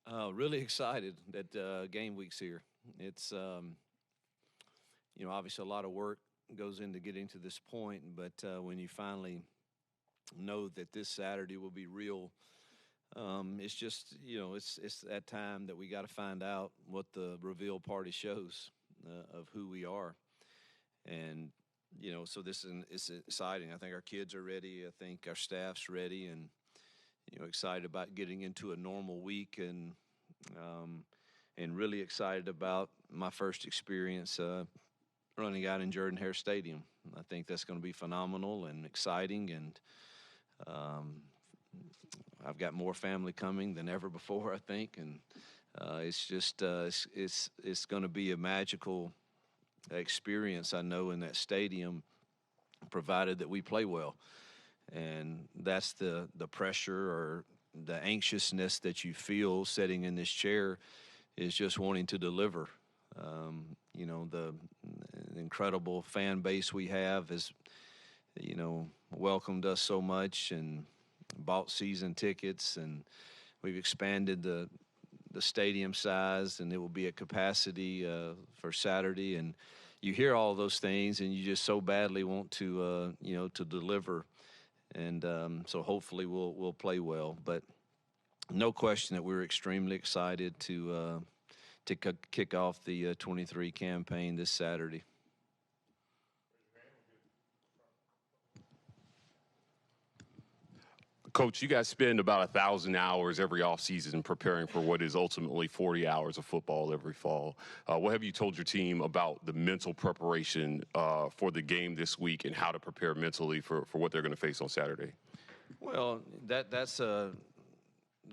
Really excited that game week's here. It's obviously a lot of work goes into getting to this point, but when you finally know that this Saturday will be real, it's just it's that time that we got to find out what the reveal party shows of who we are, and so it's exciting. I think our kids are ready. I think our staff's ready, and excited about getting into a normal week um, and really excited about my first experience running out in Jordan-Hare Stadium. I think that's going to be phenomenal and exciting, and um, I've got more family coming than ever before, I think, and it's just it's going to be a magical experience, I know, in that stadium, provided that we play well. And that's the pressure or the anxiousness that you feel sitting in this chair is just wanting to deliver. The incredible fan base we have has, welcomed us so much and bought season tickets, and we've expanded the stadium size, and it will be at capacity for Saturday. And you hear all those things, and you just so badly want to, to deliver. And so hopefully we'll play well. But no question that we're extremely excited to kick off the 23 campaign this Saturday. Coach, you guys spend about 1,000 hours every offseason preparing for what is ultimately 40 hours of football every fall. What have you told your team about the mental preparation for the game this week and how to prepare mentally for what they're going to face on Saturday? Well, that's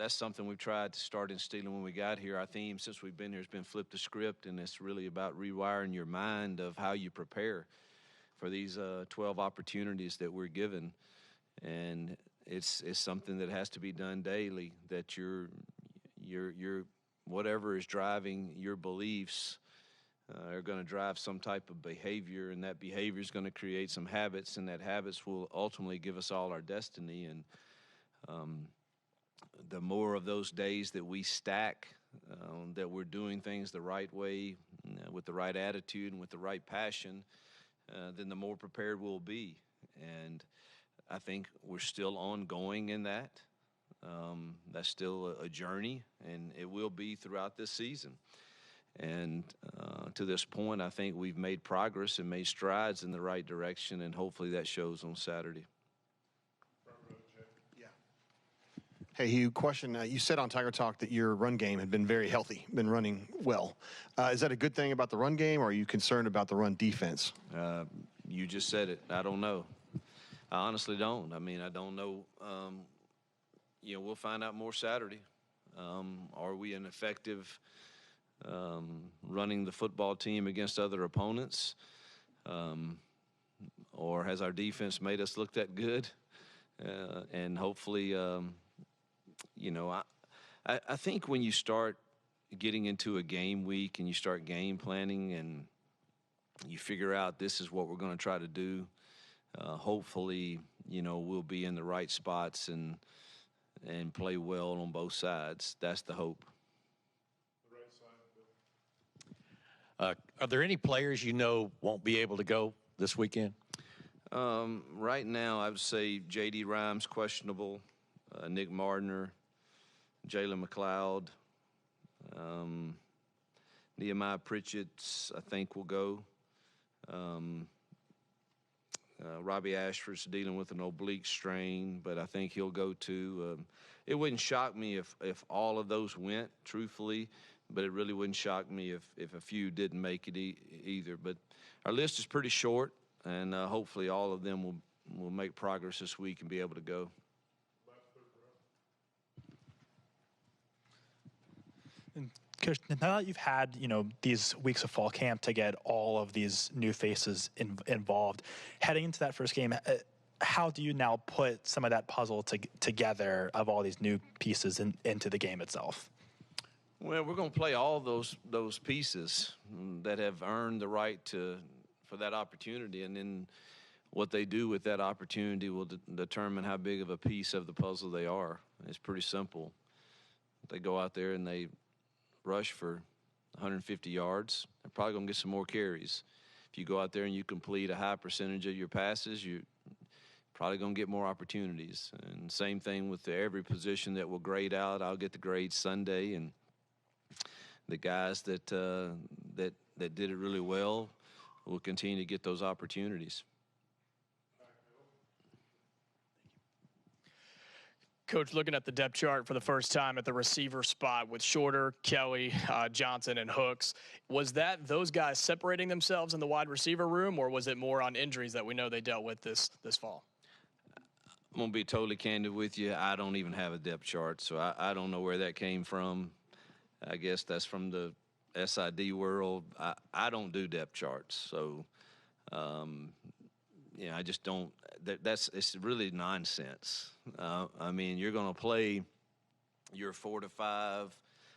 something we've tried to start instilling when we got here. Our theme since we've been here has been flip the script, and it's really about rewiring your mind of how you prepare for these 12 opportunities that we're given. And it's something that has to be done daily, that your whatever is driving your beliefs are going to drive some type of behavior, and that behavior is going to create some habits, and that habits will ultimately give us all our destiny. And the more of those days that we stack, that we're doing things the right way, with the right attitude and with the right passion, then the more prepared we'll be. And I think we're still ongoing in that. That's still a journey, and it will be throughout this season. And to this point, I think we've made progress and made strides in the right direction, and hopefully that shows on Saturday. Yeah. Hey, Hugh, question. You said on Tiger Talk that your run game had been very healthy, been running well. Is that a good thing about the run game, or are you concerned about the run defense? You just said it. I don't know. I honestly don't. I mean, I don't know. We'll find out more Saturday. Are we an effective running the football team against other opponents? Or has our defense made us look that good? And hopefully, I think when you start getting into a game week and you start game planning and you figure out this is what we're going to try to do, hopefully, we'll be in the right spots and play well on both sides. That's the hope. The right side, Bill. Are there any players won't be able to go this weekend? Right now, I would say J.D. Rhymes questionable, Nick Mardner, Jalen McLeod, Nehemiah Pritchett, I think will go. Robbie Ashford's dealing with an oblique strain, but I think he'll go too. It wouldn't shock me if all of those went, truthfully, but it really wouldn't shock me if a few didn't make it either. But our list is pretty short, and hopefully all of them will make progress this week and be able to go. And Coach, now that you've had, these weeks of fall camp to get all of these new faces involved, heading into that first game, how do you now put some of that puzzle together of all these new pieces into the game itself? Well, we're going to play all those pieces that have earned the right for that opportunity, and then what they do with that opportunity will determine how big of a piece of the puzzle they are. It's pretty simple. they go out there and they rush for 150 yards, they're probably going to get some more carries. If you go out there and you complete a high percentage of your passes, you're probably going to get more opportunities. And same thing with every position that we'll grade out. I'll get the grade Sunday, and the guys that did it really well will continue to get those opportunities. Coach, looking at the depth chart for the first time at the receiver spot with Shorter, Kelly, Johnson, and Hooks, was that those guys separating themselves in the wide receiver room, or was it more on injuries that we know they dealt with this fall? I'm going to be totally candid with you. I don't even have a depth chart, so I don't know where that came from. I guess that's from the SID world. I don't do depth charts, so I just don't. It's really nonsense. I mean, you're going to play your 4 to 5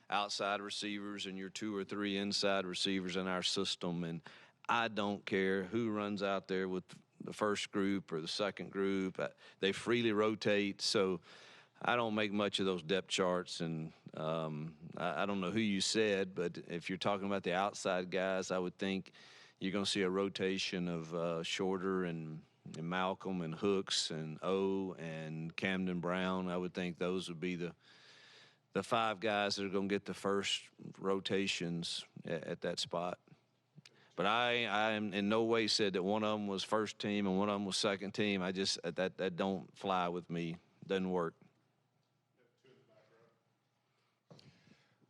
outside receivers and your 2 or 3 inside receivers in our system, and I don't care who runs out there with the first group or the second group. They freely rotate, so I don't make much of those depth charts. And I don't know who you said, but if you're talking about the outside guys, I would think you're going to see a rotation of Shorter and Malcolm and Hooks and O and Camden Brown. I would think those would be the 5 guys that are going to get the first rotations at that spot. But I am in no way said that one of them was first team and one of them was second team. I just that don't fly with me. Doesn't work.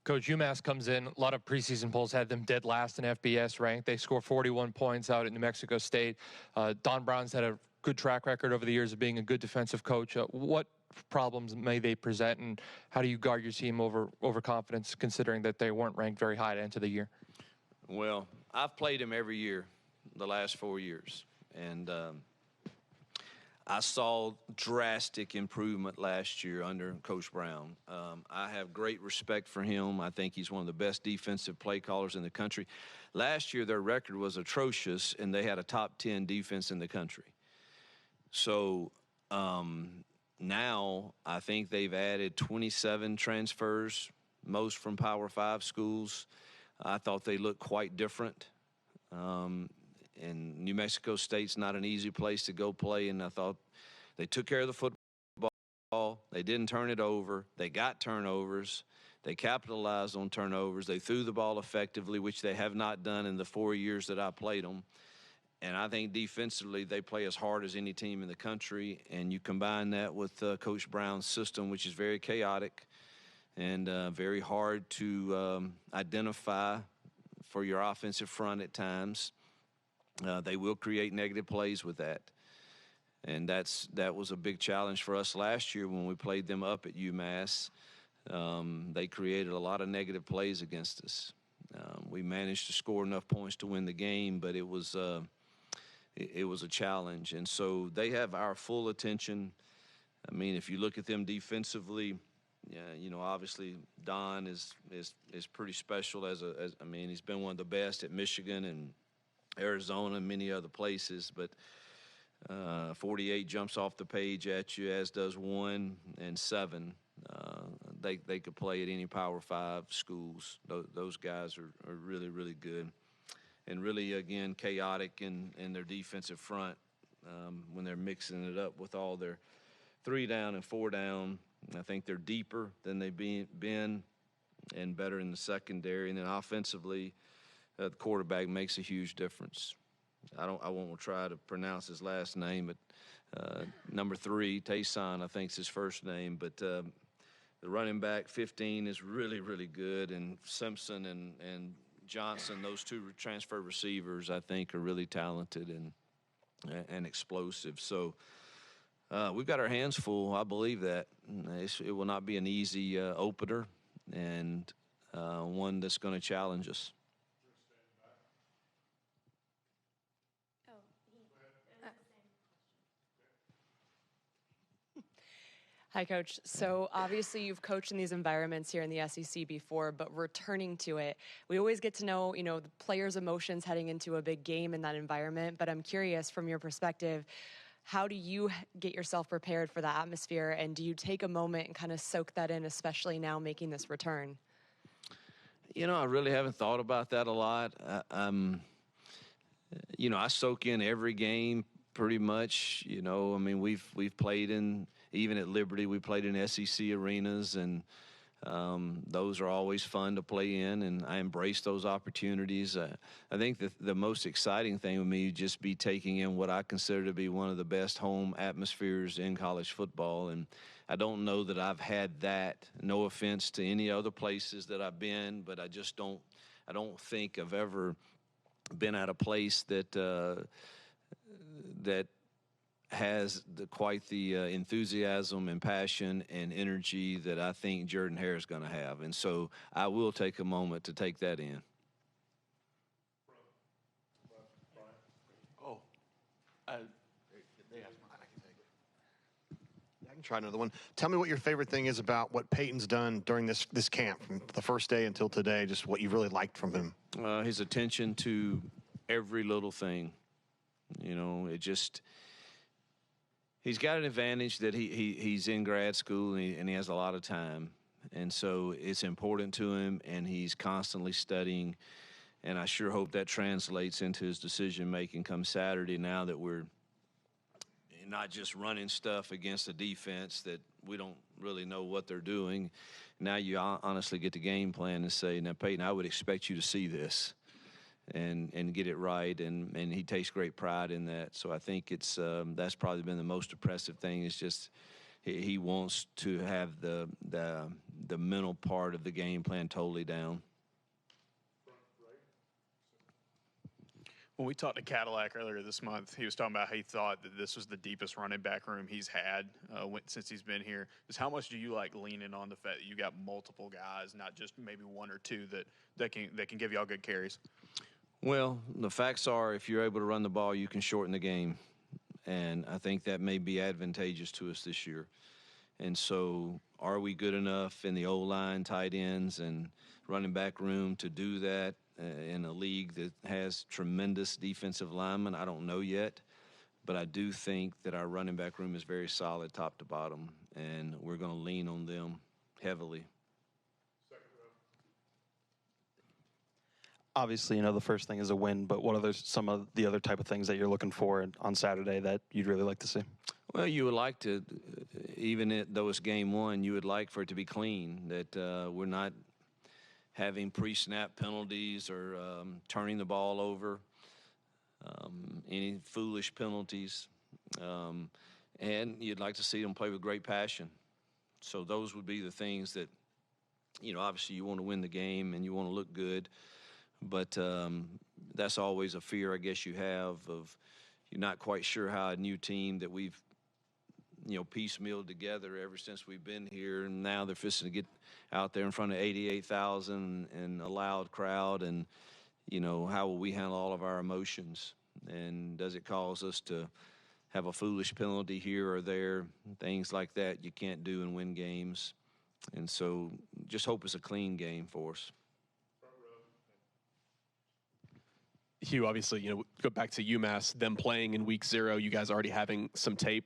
Coach, UMass comes in. A lot of preseason polls had them dead last in FBS rank. They score 41 points out at New Mexico State. Don Brown's had a good track record over the years of being a good defensive coach. What problems may they present, and how do you guard your team over confidence, considering that they weren't ranked very high to enter the year? Well, I've played him every year the last 4 years, and I saw drastic improvement last year under Coach Brown. I have great respect for him. I think he's one of the best defensive play callers in the country. Last year, their record was atrocious, and they had a top 10 defense in the country. So now I think they've added 27 transfers, most from Power 5 schools. I thought they looked quite different. And New Mexico State's not an easy place to go play, and I thought they took care of the football. They didn't turn it over. They got turnovers. They capitalized on turnovers. They threw the ball effectively, which they have not done in the 4 years that I played them. And I think defensively they play as hard as any team in the country, and you combine that with Coach Brown's system, which is very chaotic and very hard to identify for your offensive front at times. They will create negative plays with that. And that was a big challenge for us last year when we played them up at UMass. They created a lot of negative plays against us. We managed to score enough points to win the game, but it was a challenge. And so they have our full attention. I mean, if you look at them defensively, obviously Don is pretty special I mean, he's been one of the best at Michigan and Arizona and many other places, but 48 jumps off the page at you, as does 1 and 7. They could play at any Power 5 schools. Those guys are really, really good. And really, again, chaotic in their defensive front when they're mixing it up with all their 3 down and 4 down. I think they're deeper than they've been and better in the secondary. And then offensively, the quarterback makes a huge difference. I won't try to pronounce his last name, but number 3, Tayson, I think is his first name. But the running back, 15, is really, really good. And Simpson and Johnson, those 2 transfer receivers, I think are really talented and explosive. So we've got our hands full. I believe that. It will not be an easy opener and one that's going to challenge us. Hi, Coach. So obviously you've coached in these environments here in the SEC before, but returning to it, we always get to know, the players' emotions heading into a big game in that environment. But I'm curious, from your perspective, How do you get yourself prepared for the atmosphere, and do you take a moment and kind of soak that in, especially now making this return? You know, I really haven't thought about that a lot. You know, I soak in every game pretty much. You know, I mean, we've played in, even at Liberty, we played in SEC arenas, and those are always fun to play in, and I embrace those opportunities. I think the most exciting thing with me would just be taking in what I consider to be one of the best home atmospheres in college football, and I don't know that I've had that. No offense to any other places that I've been, but I don't think I've ever been at a place that that has quite the enthusiasm and passion and energy that I think Jordan-Hare is going to have. And so I will take a moment to take that in. I can try another one. Tell me what your favorite thing is about what Peyton's done during this camp, from the first day until today, just what you really liked from him. His attention to every little thing. You know, he's got an advantage that he's in grad school and he has a lot of time. And so it's important to him, and he's constantly studying. And I sure hope that translates into his decision-making come Saturday, now that we're not just running stuff against a defense that we don't really know what they're doing. Now you honestly get the game plan and say, now, Peyton, I would expect you to see this and get it right, and he takes great pride in that. So I think it's that's probably been the most impressive thing, is just he wants to have the mental part of the game plan totally down. When we talked to Cadillac earlier this month, he was talking about how he thought that this was the deepest running back room he's had since he's been here. Just how much do you like leaning on the fact that you got multiple guys, not just maybe one or two that can give y'all good carries? Well, the facts are, if you're able to run the ball, you can shorten the game, and I think that may be advantageous to us this year. And so, are we good enough in the O-line, tight ends, and running back room to do that in a league that has tremendous defensive linemen? I don't know yet, but I do think that our running back room is very solid top to bottom, and we're going to lean on them heavily. Obviously, you know, the first thing is a win, but what are some of the other type of things that you're looking for on Saturday that you'd really like to see? Well, you would like to, even though it's game one, you would like for it to be clean, that we're not having pre-snap penalties or turning the ball over, any foolish penalties. And you'd like to see them play with great passion. So those would be the things that, you know, obviously you want to win the game and you want to look good. But that's always a fear, I guess, you have, of you're not quite sure how a new team that we've, you know, piecemealed together ever since we've been here, and now they're fixing to get out there in front of 88,000 and a loud crowd, and, you know, how will we handle all of our emotions? And does it cause us to have a foolish penalty here or there? Things like that you can't do and win games. And so just hope it's a clean game for us. Hugh, obviously, you know, go back to UMass, them playing in week 0, you guys already having some tape.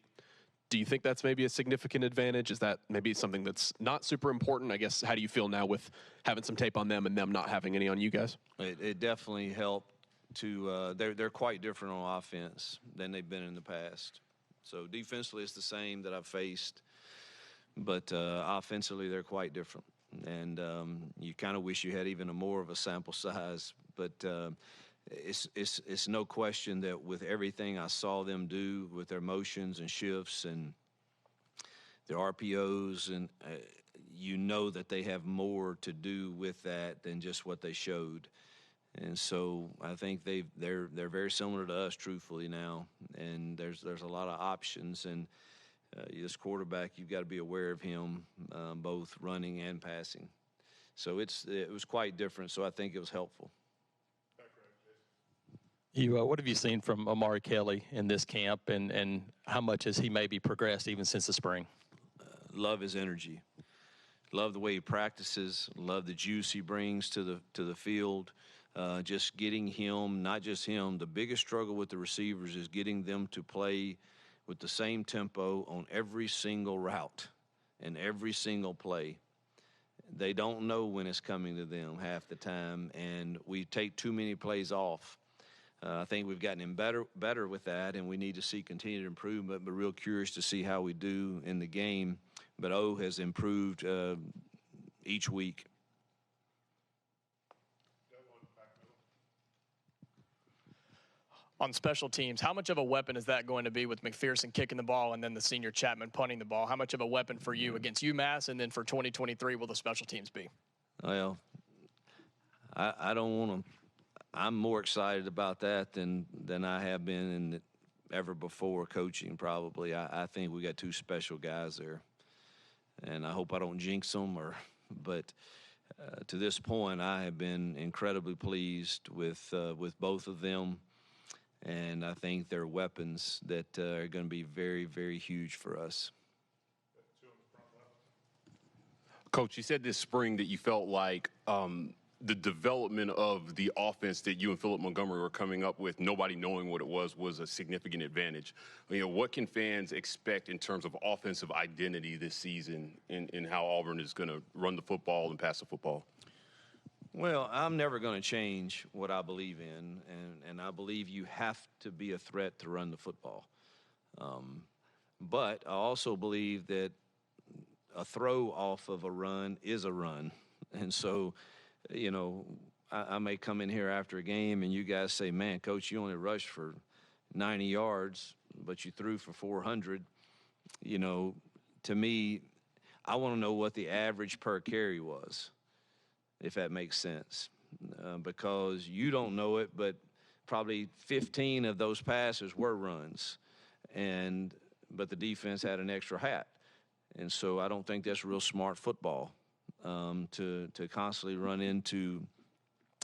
Do you think that's maybe a significant advantage? Is that maybe something that's not super important? I guess, how do you feel now with having some tape on them and them not having any on you guys? It definitely helped to they're quite different on offense than they've been in the past. So defensively it's the same that I've faced, but offensively they're quite different. And you kind of wish you had even more of a sample size, but it's no question that with everything I saw them do with their motions and shifts and their RPOs, and you know that they have more to do with that than just what they showed. And so I think they're very similar to us, truthfully, now. And there's a lot of options, and this quarterback, you've got to be aware of him, both running and passing. So it was quite different. So I think it was helpful. What have you seen from Amari Kelly in this camp, and how much has he maybe progressed even since the spring? Love his energy. Love the way he practices. Love the juice he brings to the field. Just getting him, not just him, the biggest struggle with the receivers is getting them to play with the same tempo on every single route and every single play. They don't know when it's coming to them half the time, and we take too many plays off. I think we've gotten him better with that, and we need to see continued improvement, but real curious to see how we do in the game. But O has improved each week. On special teams, how much of a weapon is that going to be with McPherson kicking the ball and then the senior Chapman punting the ball? How much of a weapon for you against UMass, and then for 2023 will the special teams be? Well, I don't want to. I'm more excited about that than I have been ever before coaching, probably. I think we got two special guys there, and I hope I don't jinx them. But to this point, I have been incredibly pleased with both of them. And I think they're weapons that are going to be very, very huge for us. Coach, you said this spring that you felt like the development of the offense that you and Philip Montgomery were coming up with, nobody knowing what it was a significant advantage. You know, what can fans expect in terms of offensive identity this season in how Auburn is going to run the football and pass the football? Well, I'm never going to change what I believe in, and I believe you have to be a threat to run the football. But I also believe that a throw off of a run is a run. And so, you know, I may come in here after a game and you guys say, man, Coach, you only rushed for 90 yards, but you threw for 400. You know, to me, I want to know what the average per carry was, if that makes sense, because you don't know it, but probably 15 of those passes were runs, but the defense had an extra hat. And so I don't think that's real smart football, to constantly run into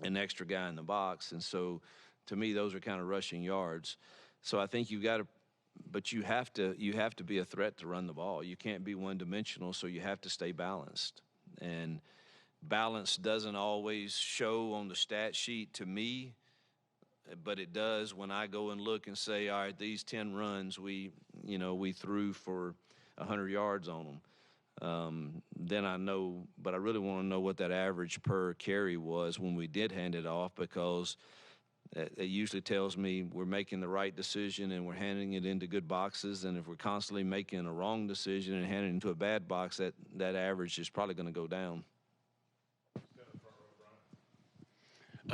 an extra guy in the box. And so to me, those are kind of rushing yards. So I think you have to be a threat to run the ball. You can't be one-dimensional, so you have to stay balanced. And balance doesn't always show on the stat sheet to me, but it does when I go and look and say, all right, these 10 runs we threw for 100 yards on them. Then I know, but I really want to know what that average per carry was when we did hand it off, because it usually tells me we're making the right decision and we're handing it into good boxes. And if we're constantly making a wrong decision and handing it into a bad box, that average is probably going to go down.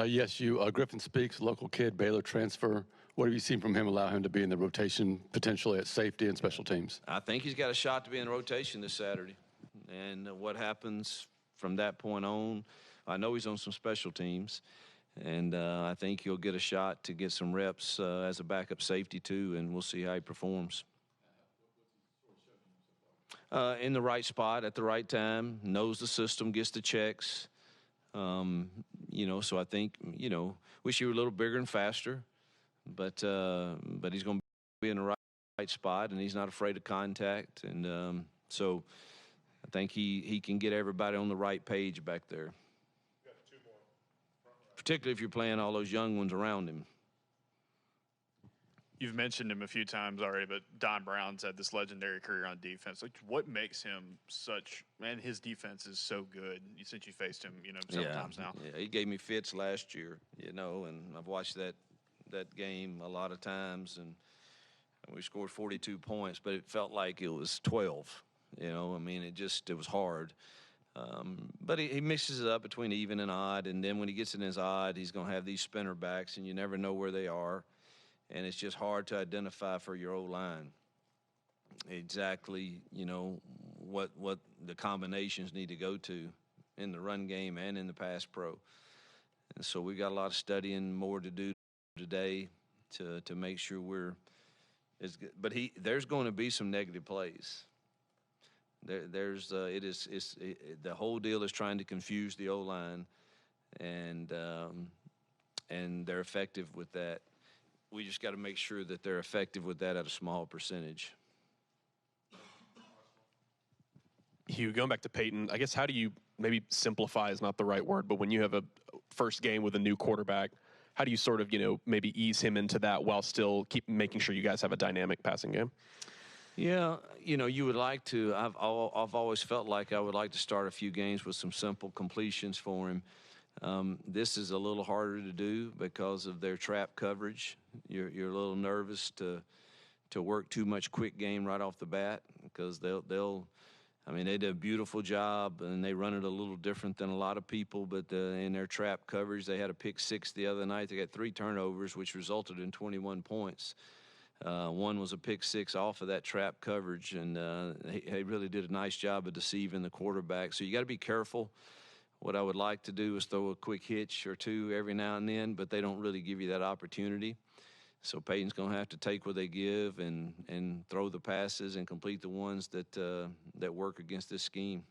Yes, Griffin speaks, local kid, Baylor transfer. What have you seen from him allow him to be in the rotation potentially at safety and special teams? I think he's got a shot to be in the rotation this Saturday. And what happens from that point on, I know he's on some special teams. And I think he'll get a shot to get some reps as a backup safety too, and we'll see how he performs. In the right spot at the right time, knows the system, gets the checks. So I think, wish he were a little bigger and faster, but he's going to be in the right spot, and he's not afraid of contact. And so I think he can get everybody on the right page back there, particularly if you're playing all those young ones around him. You've mentioned him a few times already, but Don Brown's had this legendary career on defense. Like, what makes him his defense is so good since you faced him, several times now. Yeah, he gave me fits last year, and I've watched that game a lot of times, and we scored 42 points, but it felt like it was 12. It was hard. But he mixes it up between even and odd, and then when he gets in his odd, he's going to have these spinner backs, and you never know where they are. And it's just hard to identify for your O-line exactly, what the combinations need to go to in the run game and in the pass pro. And so we've got a lot of studying more to do today to make sure we're as good. But there's going to be some negative plays. The whole deal is trying to confuse the O-line, and they're effective with that. We just got to make sure that they're effective with that at a small percentage. Hugh, going back to Peyton, I guess how do you, maybe simplify is not the right word, but when you have a first game with a new quarterback, How do you sort of, maybe ease him into that while still keep making sure you guys have a dynamic passing game? Yeah, you would like to. I've always felt like I would like to start a few games with some simple completions for him. This is a little harder to do because of their trap coverage. You're a little nervous to work too much quick game right off the bat because they did a beautiful job and they run it a little different than a lot of people, but in their trap coverage, they had a pick six the other night. They got 3 turnovers, which resulted in 21 points. One was a pick six off of that trap coverage, and he really did a nice job of deceiving the quarterback. So you got to be careful. What I would like to do is throw a quick hitch or two every now and then, but they don't really give you that opportunity. So Peyton's going to have to take what they give and throw the passes and complete the ones that work against this scheme.